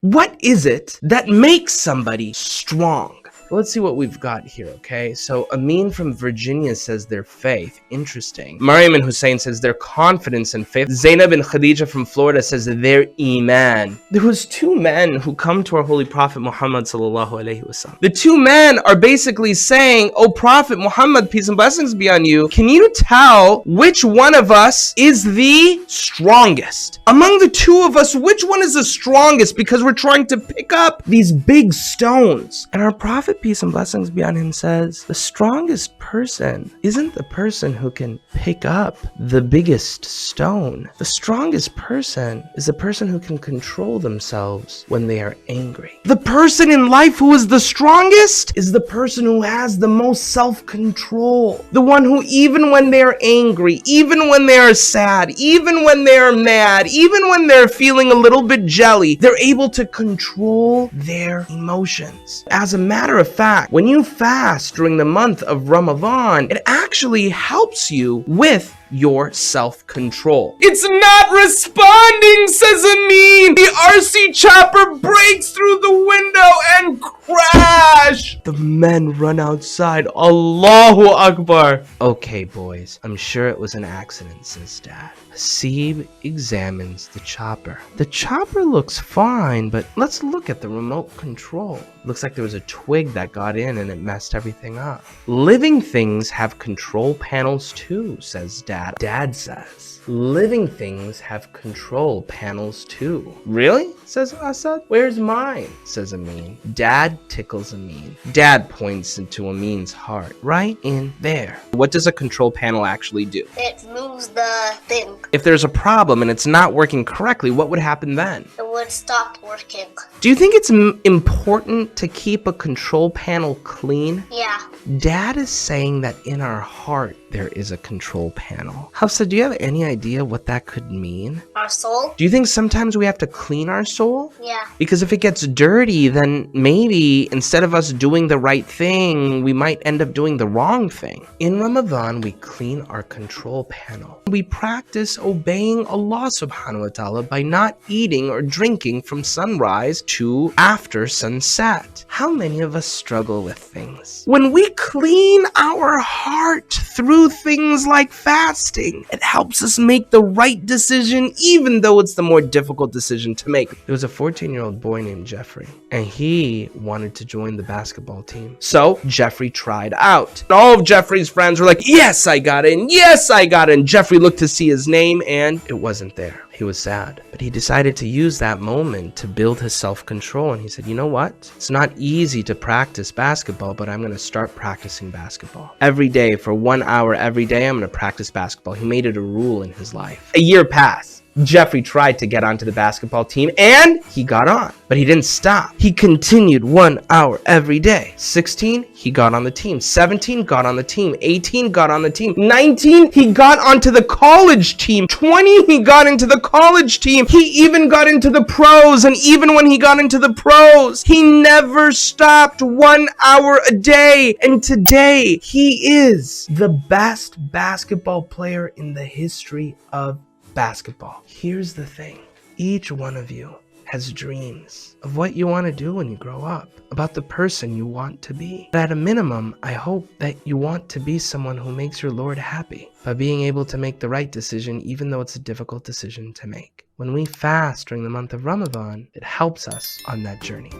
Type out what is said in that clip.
What is it that makes somebody strong? Let's see what we've got here, okay? So Amin from Virginia says their faith. Interesting. Mariam and Hussein says their confidence and faith. Zainab and Khadija from Florida says their iman. There was two men who come to our Holy Prophet Muhammad sallallahu alaihi wasallam. The two men are basically saying, "Oh Prophet Muhammad, peace and blessings be on you, can you tell which one of us is the strongest? Among the two of us, which one is the strongest? Because we're trying to pick up these big stones." And our Prophet, peace and blessings be on him, says the strongest person isn't the person who can pick up the biggest stone. The strongest person is the person who can control themselves when they are angry. The person in life who is the strongest is the person who has the most self-control. The one who, even when they're angry, even when they are sad, even when they're mad, even when they're feeling a little bit jelly, they're able to control their emotions. As a matter of fact, when you fast during the month of Ramadan, it actually helps you with your self-control. It's not responding, says Amin. The RC chopper breaks through the window and crash. The men run outside. Allahu Akbar. Okay, boys, I'm sure it was an accident, says Dad. Hasib examines the chopper. The chopper looks fine, but let's look at the remote control. Looks like there was a twig that got in and it messed everything up. Living things have control panels too, says Dad. Dad says, living things have control panels too. Really? Says Asad. Where's mine? Says Amin. Dad tickles Amin. Dad points into Amin's heart. Right in there. What does a control panel actually do? It moves the thing. If there's a problem and it's not working correctly, what would happen then? It would stop working. Do you think it's important to keep a control panel clean? Yeah. Dad is saying that in our heart there is a control panel. Hafsa, do you have any idea what that could mean? Our soul? Do you think sometimes we have to clean our soul? Yeah. Because if it gets dirty, then maybe instead of us doing the right thing, we might end up doing the wrong thing. In Ramadan, we clean our control panel. We practice obeying Allah subhanahu wa ta'ala by not eating or drinking from sunrise to after sunset. How many of us struggle with things? When we clean our heart through things like fasting, it helps us make the right decision, even though it's the more difficult decision to make. There was a 14-year-old boy named Jeffrey, and he wanted to join the basketball team. So Jeffrey tried out. All of Jeffrey's friends were like, "Yes, I got in. Yes, I got in." Jeffrey looked to see his name, and it wasn't there. He was sad, but he decided to use that moment to build his self-control. And he said, you know what? It's not easy to practice basketball, but I'm going to start practicing basketball. Every day, for 1 hour every day, I'm going to practice basketball. He made it a rule in his life. A year passed. Jeffrey tried to get onto the basketball team and he got on, but he didn't stop. He continued 1 hour every day. 16, he got on the team. 17, got on the team. 18, got on the team. 19, he got onto the college team. 20, he got into the college team. He even got into the pros, and even when he got into the pros, he never stopped. 1 hour a day. And today, he is the best basketball player in the history of basketball. Here's the thing. Each one of you has dreams of what you want to do when you grow up, about the person you want to be. But at a minimum, I hope that you want to be someone who makes your Lord happy by being able to make the right decision, even though it's a difficult decision to make. When we fast during the month of Ramadan, it helps us on that journey.